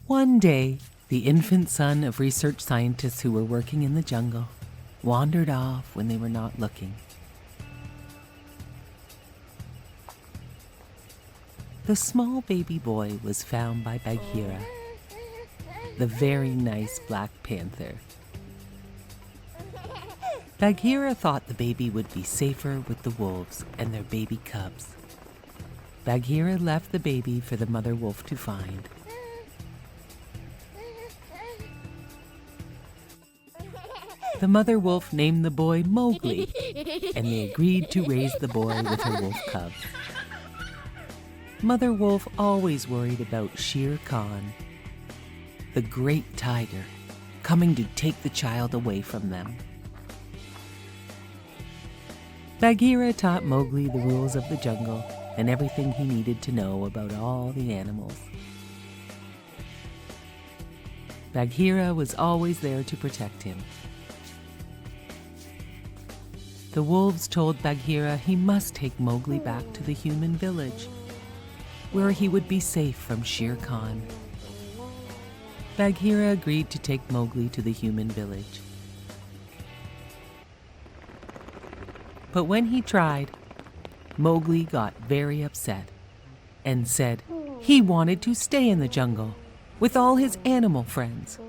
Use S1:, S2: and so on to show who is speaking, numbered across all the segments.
S1: One day, the infant son of research scientists who were working in the jungle wandered off when they were not looking. The small baby boy was found by Bagheera, the very nice Black Panther. Bagheera thought the baby would be safer with the wolves and their baby cubs. Bagheera left the baby for the mother wolf to find. The mother wolf named the boy Mowgli, and they agreed to raise the boy with her wolf cubs. Mother wolf always worried about Shere Khan, the great tiger, coming to take the child away from them. Bagheera taught Mowgli the rules of the jungle and everything he needed to know about all the animals. Bagheera was always there to protect him. The wolves told Bagheera he must take Mowgli back to the human village, where he would be safe from Shere Khan. Bagheera agreed to take Mowgli to the human village. But when he tried, Mowgli got very upset and said he wanted to stay in the jungle with all his animal friends.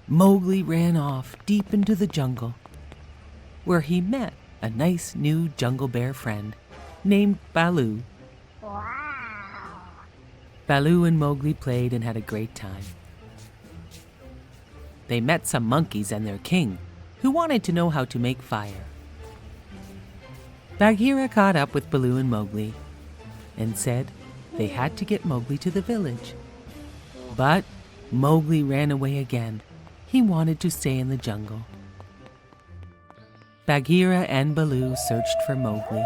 S1: Mowgli ran off deep into the jungle, where he met a nice new jungle bear friend named Baloo. Baloo and Mowgli played and had a great time. They met some monkeys and their king, who wanted to know how to make fire. Bagheera caught up with Baloo and Mowgli and said they had to get Mowgli to the village. But Mowgli ran away again. He wanted to stay in the jungle. Bagheera and Baloo searched for Mowgli.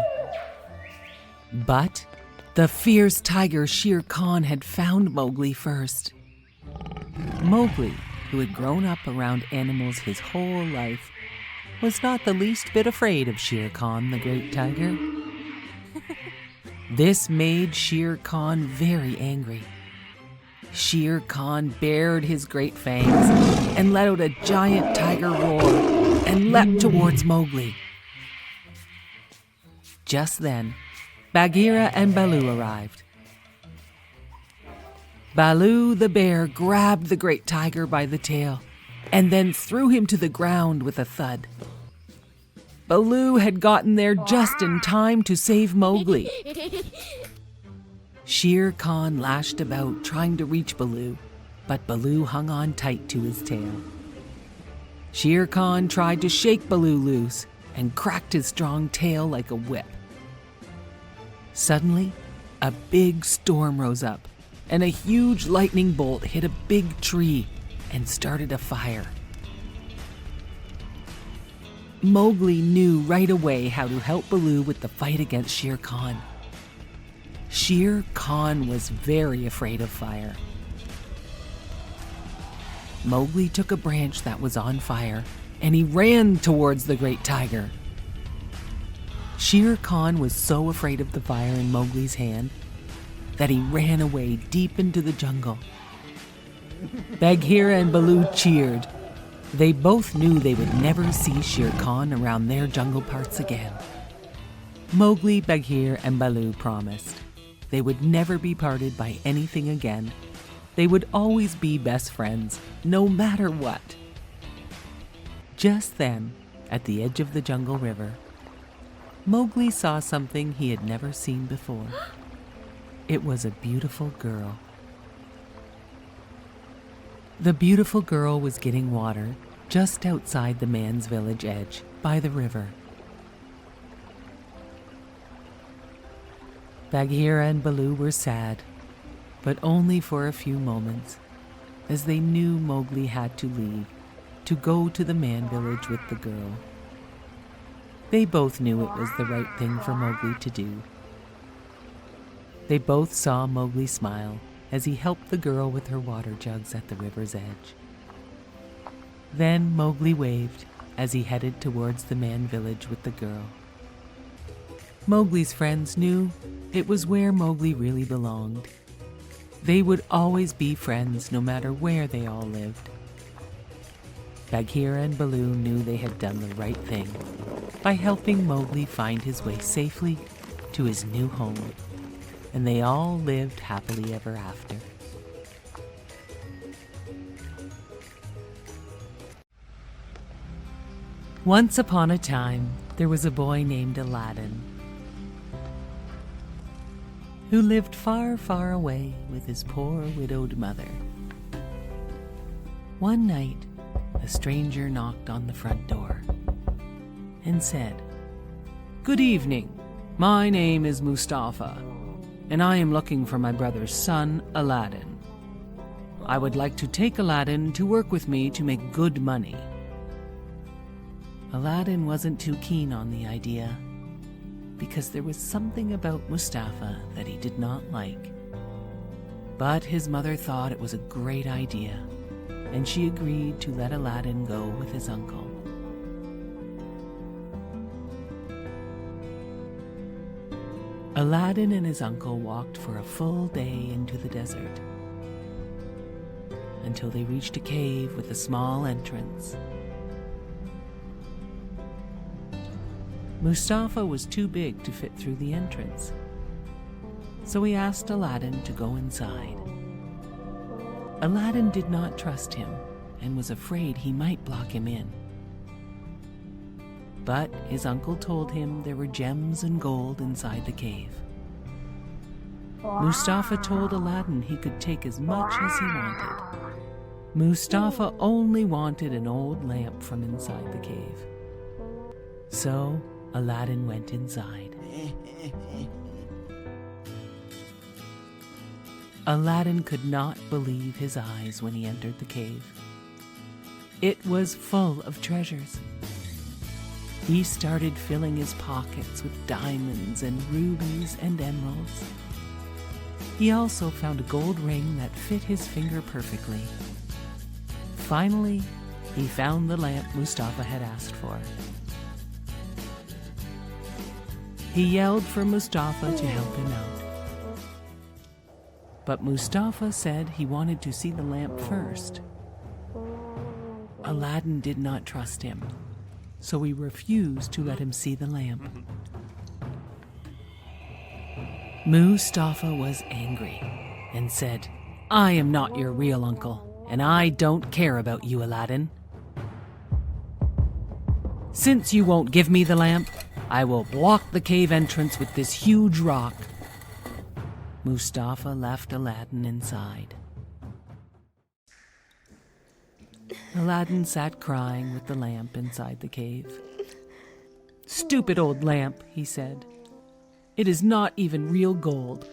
S1: But the fierce tiger Shere Khan had found Mowgli first. Mowgli, who had grown up around animals his whole life, was not the least bit afraid of Shere Khan, the great tiger. This made Shere Khan very angry. Shere Khan bared his great fangs and let out a giant tiger roar and leapt towards Mowgli. Just then, Bagheera and Baloo arrived. Baloo the bear grabbed the great tiger by the tail and then threw him to the ground with a thud. Baloo had gotten there just in time to save Mowgli. Shere Khan lashed about trying to reach Baloo, but Baloo hung on tight to his tail. Shere Khan tried to shake Baloo loose and cracked his strong tail like a whip. Suddenly, a big storm rose up, and a huge lightning bolt hit a big tree and started a fire. Mowgli knew right away how to help Baloo with the fight against Shere Khan. Shere Khan was very afraid of fire. Mowgli took a branch that was on fire and he ran towards the great tiger. Shere Khan was so afraid of the fire in Mowgli's hand that he ran away deep into the jungle. Bagheera and Baloo cheered. They both knew they would never see Shere Khan around their jungle parts again. Mowgli, Bagheera, and Baloo promised they would never be parted by anything again. They would always be best friends, no matter what. Just then, at the edge of the jungle river, Mowgli saw something he had never seen before. It was a beautiful girl. The beautiful girl was getting water just outside the man's village edge by the river. Bagheera and Baloo were sad, but only for a few moments, as they knew Mowgli had to leave to go to the man village with the girl. They both knew it was the right thing for Mowgli to do. They both saw Mowgli smile as he helped the girl with her water jugs at the river's edge. Then Mowgli waved as he headed towards the man village with the girl. Mowgli's friends knew it was where Mowgli really belonged. They would always be friends no matter where they all lived. Bagheera and Baloo knew they had done the right thing by helping Mowgli find his way safely to his new home, and they all lived happily ever after. Once upon a time, there was a boy named Aladdin who lived far, far away with his poor widowed mother. One night, a stranger knocked on the front door and said, "Good evening. My name is Mustafa, and I am looking for my brother's son, Aladdin. I would like to take Aladdin to work with me to make good money." Aladdin wasn't too keen on the idea, because there was something about Mustafa that he did not like. But his mother thought it was a great idea, and she agreed to let Aladdin go with his uncle. Aladdin and his uncle walked for a full day into the desert, until they reached a cave with a small entrance. Mustafa was too big to fit through the entrance, so he asked Aladdin to go inside. Aladdin did not trust him and was afraid he might block him in. But his uncle told him there were gems and gold inside the cave. Mustafa told Aladdin he could take as much as he wanted. Mustafa only wanted an old lamp from inside the cave. So Aladdin went inside. Aladdin could not believe his eyes when he entered the cave. It was full of treasures. He started filling his pockets with diamonds and rubies and emeralds. He also found a gold ring that fit his finger perfectly. Finally, he found the lamp Mustafa had asked for. He yelled for Mustafa to help him out. But Mustafa said he wanted to see the lamp first. Aladdin did not trust him, so he refused to let him see the lamp. Mustafa was angry and said, "I am not your real uncle, and I don't care about you, Aladdin. Since you won't give me the lamp, I will block the cave entrance with this huge rock." Mustafa left Aladdin inside. Aladdin sat crying with the lamp inside the cave. "Stupid old lamp," he said. "It is not even real gold."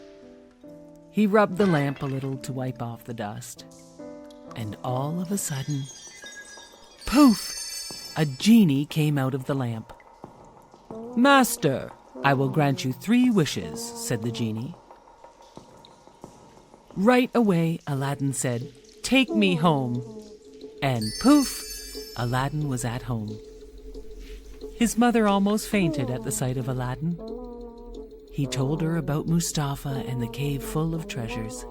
S1: He rubbed the lamp a little to wipe off the dust. And all of a sudden, poof! A genie came out of the lamp. "Master, I will grant you 3 wishes," said the genie. Right away, Aladdin said, "Take me home." And poof, Aladdin was at home. His mother almost fainted at the sight of Aladdin. He told her about Mustafa and the cave full of treasures.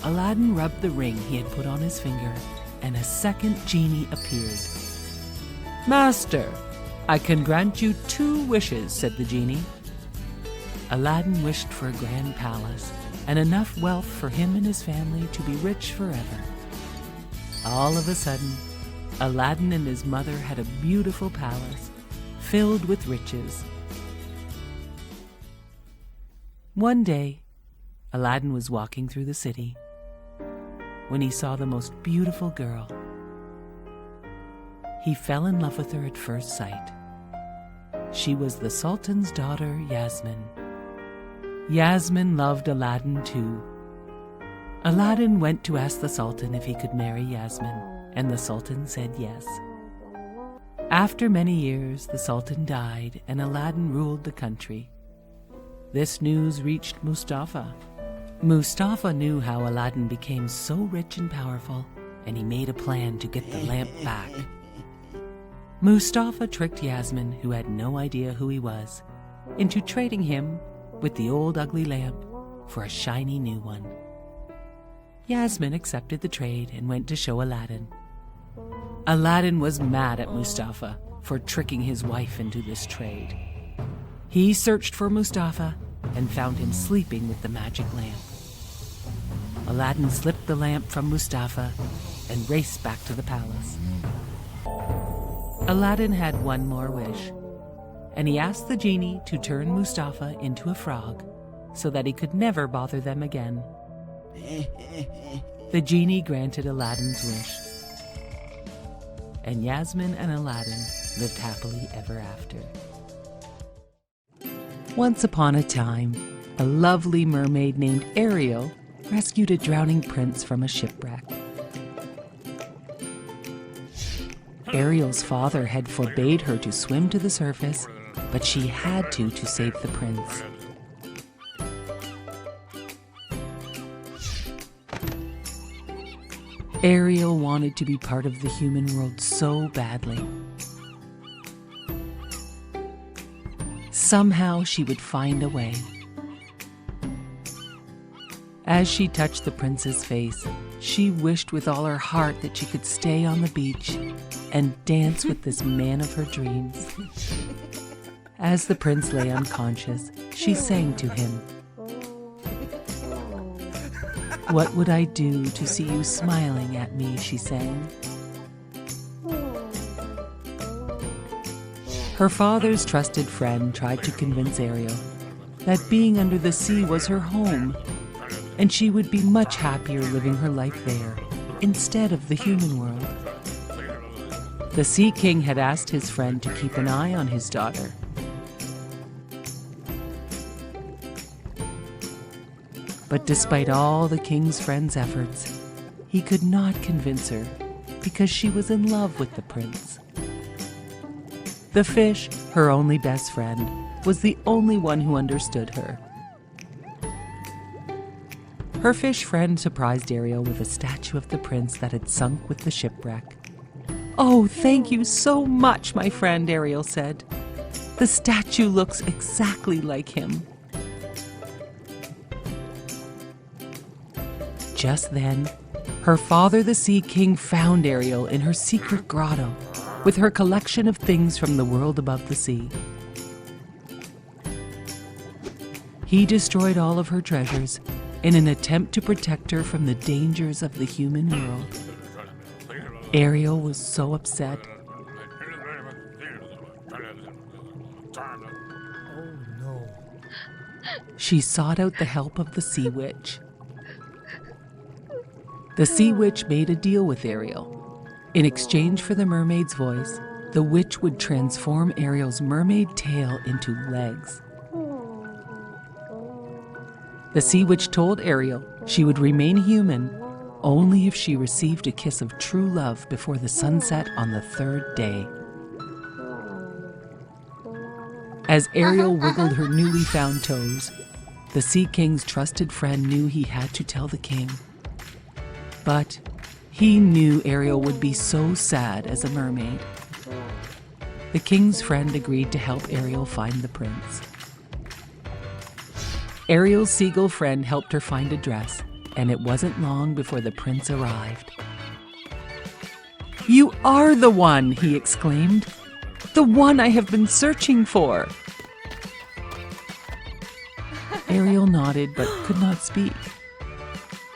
S1: Aladdin rubbed the ring he had put on his finger, and a second genie appeared. "Master, I can grant you 2 wishes," said the genie. Aladdin wished for a grand palace and enough wealth for him and his family to be rich forever. All of a sudden, Aladdin and his mother had a beautiful palace filled with riches. One day, Aladdin was walking through the city when he saw the most beautiful girl. He fell in love with her at first sight. She was the Sultan's daughter, Yasmin. Yasmin loved Aladdin too. Aladdin went to ask the Sultan if he could marry Yasmin, and the Sultan said yes. After many years, the Sultan died, and Aladdin ruled the country. This news reached Mustafa. Mustafa knew how Aladdin became so rich and powerful, and he made a plan to get the lamp back. Mustafa tricked Yasmin, who had no idea who he was, into trading him with the old ugly lamp for a shiny new one. Yasmin accepted the trade and went to show Aladdin. Aladdin was mad at Mustafa for tricking his wife into this trade. He searched for Mustafa and found him sleeping with the magic lamp. Aladdin slipped the lamp from Mustafa and raced back to the palace. Aladdin had one more wish, and he asked the genie to turn Mustafa into a frog so that he could never bother them again. The genie granted Aladdin's wish, and Yasmin and Aladdin lived happily ever after. Once upon a time, a lovely mermaid named Ariel rescued a drowning prince from a shipwreck. Ariel's father had forbade her to swim to the surface, but she had to save the prince. Ariel wanted to be part of the human world so badly. Somehow she would find a way. As she touched the prince's face, she wished with all her heart that she could stay on the beach and dance with this man of her dreams. As the prince lay unconscious, she sang to him. "What would I do to see you smiling at me?" she sang. Her father's trusted friend tried to convince Ariel that being under the sea was her home, and she would be much happier living her life there instead of the human world. The Sea King had asked his friend to keep an eye on his daughter. But despite all the king's friend's efforts, he could not convince her because she was in love with the prince. The fish, her only best friend, was the only one who understood her. Her fish friend surprised Ariel with a statue of the prince that had sunk with the shipwreck. "Oh, thank you so much, my friend," Ariel said. "The statue looks exactly like him." Just then, her father, the Sea King, found Ariel in her secret grotto with her collection of things from the world above the sea. He destroyed all of her treasures in an attempt to protect her from the dangers of the human world. Ariel was so upset.
S2: Oh no.
S1: She sought out the help of the Sea Witch. The Sea Witch made a deal with Ariel. In exchange for the mermaid's voice, the witch would transform Ariel's mermaid tail into legs. The Sea Witch told Ariel she would remain human only if she received a kiss of true love before the sunset on the third day. As Ariel wiggled her newly found toes, the Sea King's trusted friend knew he had to tell the king. But he knew Ariel would be so sad as a mermaid. The king's friend agreed to help Ariel find the prince. Ariel's seagull friend helped her find a dress, and it wasn't long before the prince arrived. "You are the one!" he exclaimed. "The one I have been searching for!" Ariel nodded but could not speak.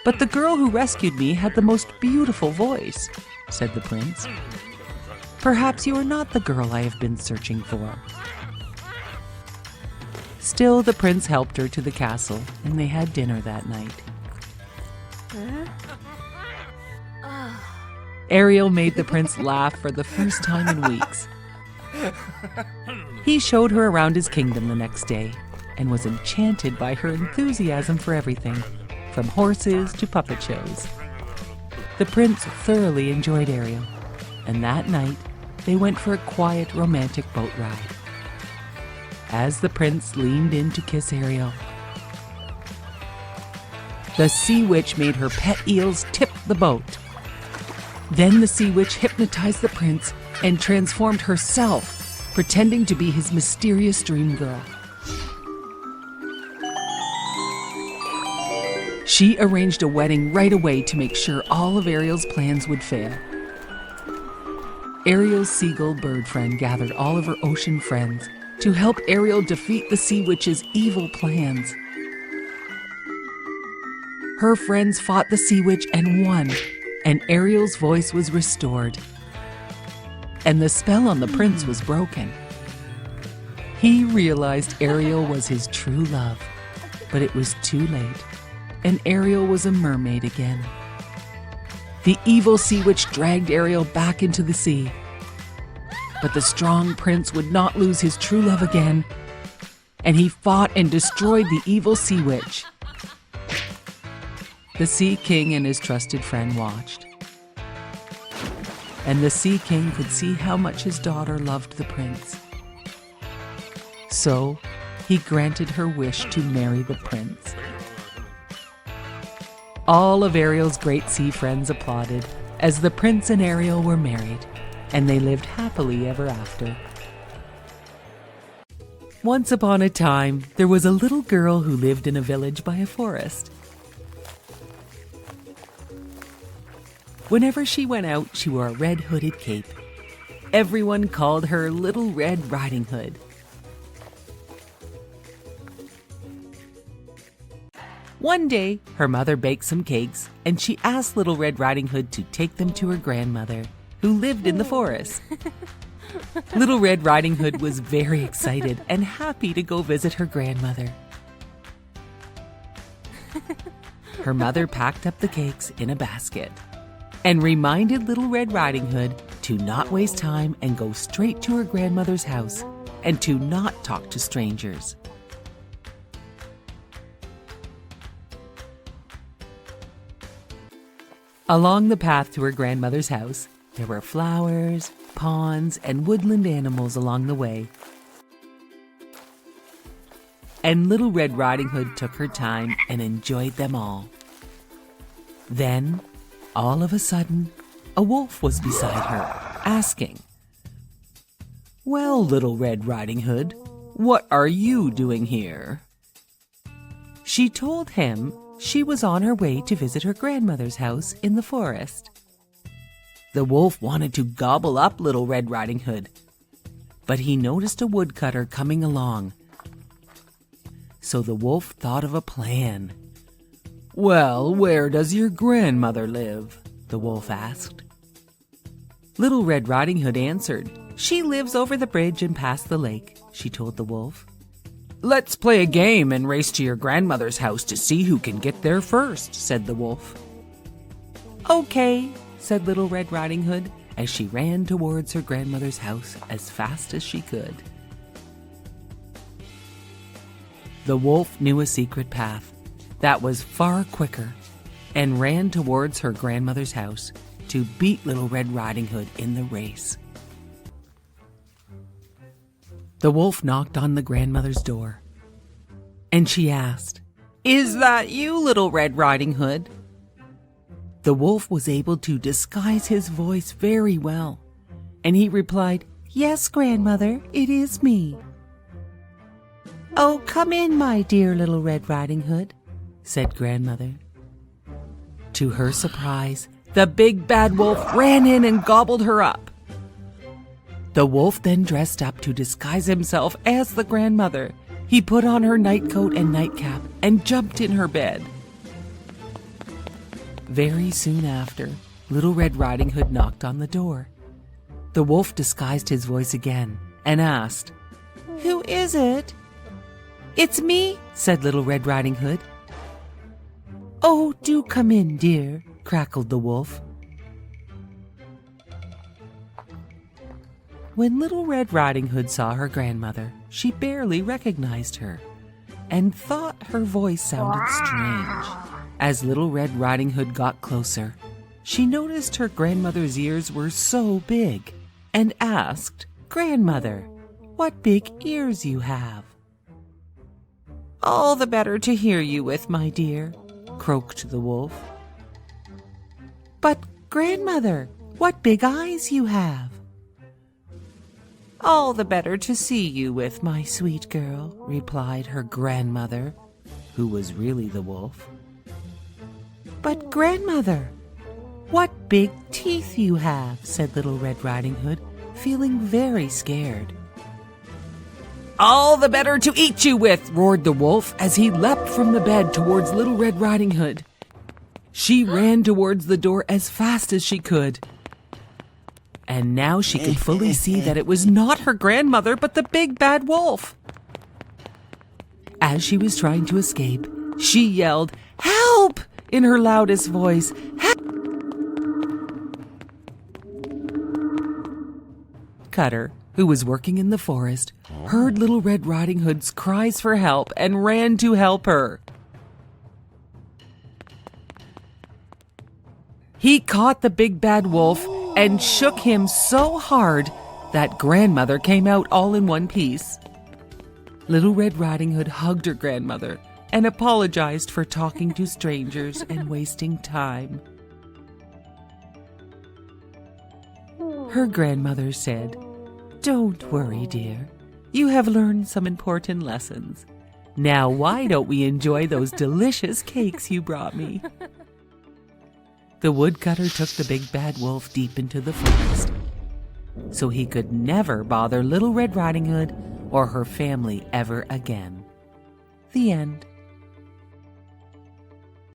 S1: "But the girl who rescued me had the most beautiful voice," said the prince. "Perhaps you are not the girl I have been searching for." Still, the prince helped her to the castle, and they had dinner that night. Ariel made the prince laugh for the first time in weeks. He showed her around his kingdom the next day and was enchanted by her enthusiasm for everything, from horses to puppet shows. The prince thoroughly enjoyed Ariel, and that night they went for a quiet, romantic boat ride. As the prince leaned in to kiss Ariel, the Sea Witch made her pet eels tip the boat. Then the Sea Witch hypnotized the prince and transformed herself, pretending to be his mysterious dream girl. She arranged a wedding right away to make sure all of Ariel's plans would fail. Ariel's seagull bird friend gathered all of her ocean friends to help Ariel defeat the sea witch's evil plans. Her friends fought the sea witch and won, and Ariel's voice was restored. And the spell on the prince was broken. He realized Ariel was his true love, but it was too late, and Ariel was a mermaid again. The evil sea witch dragged Ariel back into the sea, but the strong prince would not lose his true love again, and he fought and destroyed the evil sea witch. The Sea King and his trusted friend watched, and the Sea King could see how much his daughter loved the prince. So he granted her wish to marry the prince. All of Ariel's great sea friends applauded as the prince and Ariel were married, and they lived happily ever after. Once upon a time, there was a little girl who lived in a village by a forest. Whenever she went out, she wore a red hooded cape. Everyone called her Little Red Riding Hood. One day, her mother baked some cakes, and she asked Little Red Riding Hood to take them to her grandmother, who lived in the forest. Little Red Riding Hood was very excited and happy to go visit her grandmother. Her mother packed up the cakes in a basket and reminded Little Red Riding Hood to not waste time and go straight to her grandmother's house and to not talk to strangers. Along the path to her grandmother's house, there were flowers, ponds, and woodland animals along the way. And Little Red Riding Hood took her time and enjoyed them all. Then, all of a sudden, a wolf was beside her, asking, "Well, Little Red Riding Hood, what are you doing here?" She told him she was on her way to visit her grandmother's house in the forest. The wolf wanted to gobble up Little Red Riding Hood, but he noticed a woodcutter coming along. So the wolf thought of a plan. "Well, where does your grandmother live?" the wolf asked. Little Red Riding Hood answered, "She lives over the bridge and past the lake," she told the wolf. "Let's play a game and race to your grandmother's house to see who can get there first," said the wolf. "Okay," said Little Red Riding Hood as she ran towards her grandmother's house as fast as she could. The wolf knew a secret path that was far quicker and ran towards her grandmother's house to beat Little Red Riding Hood in the race. The wolf knocked on the grandmother's door, and she asked, "Is that you, Little Red Riding Hood?" The wolf was able to disguise his voice very well, and he replied, "Yes, grandmother, it is me." "Oh, come in, my dear Little Red Riding Hood," said grandmother. To her surprise, the big bad wolf ran in and gobbled her up. The wolf then dressed up to disguise himself as the grandmother. He put on her nightcoat and nightcap and jumped in her bed. Very soon after, Little Red Riding Hood knocked on the door. The wolf disguised his voice again and asked, "Who is it?" "It's me," said Little Red Riding Hood. "Oh, do come in, dear," crackled the wolf. When Little Red Riding Hood saw her grandmother, she barely recognized her and thought her voice sounded strange. As Little Red Riding Hood got closer, she noticed her grandmother's ears were so big and asked, "Grandmother, what big ears you have." "All the better to hear you with, my dear," croaked the wolf. "But, grandmother, what big eyes you have." "All the better to see you with, my sweet girl," replied her grandmother, who was really the wolf. "But grandmother, what big teeth you have," said Little Red Riding Hood, feeling very scared. "All the better to eat you with," roared the wolf as he leapt from the bed towards Little Red Riding Hood. She ran towards the door as fast as she could. And now she could fully see that it was not her grandmother, but the big bad wolf. As she was trying to escape, she yelled, "Help!" in her loudest voice. "Help!" Cutter, who was working in the forest, heard Little Red Riding Hood's cries for help and ran to help her. He caught the big bad wolf and shook him so hard that grandmother came out all in one piece. Little Red Riding Hood hugged her grandmother and apologized for talking to strangers and wasting time. Her grandmother said, "Don't worry, dear. You have learned some important lessons. Now why don't we enjoy those delicious cakes you brought me?" The woodcutter took the big bad wolf deep into the forest, so he could never bother Little Red Riding Hood or her family ever again. The end.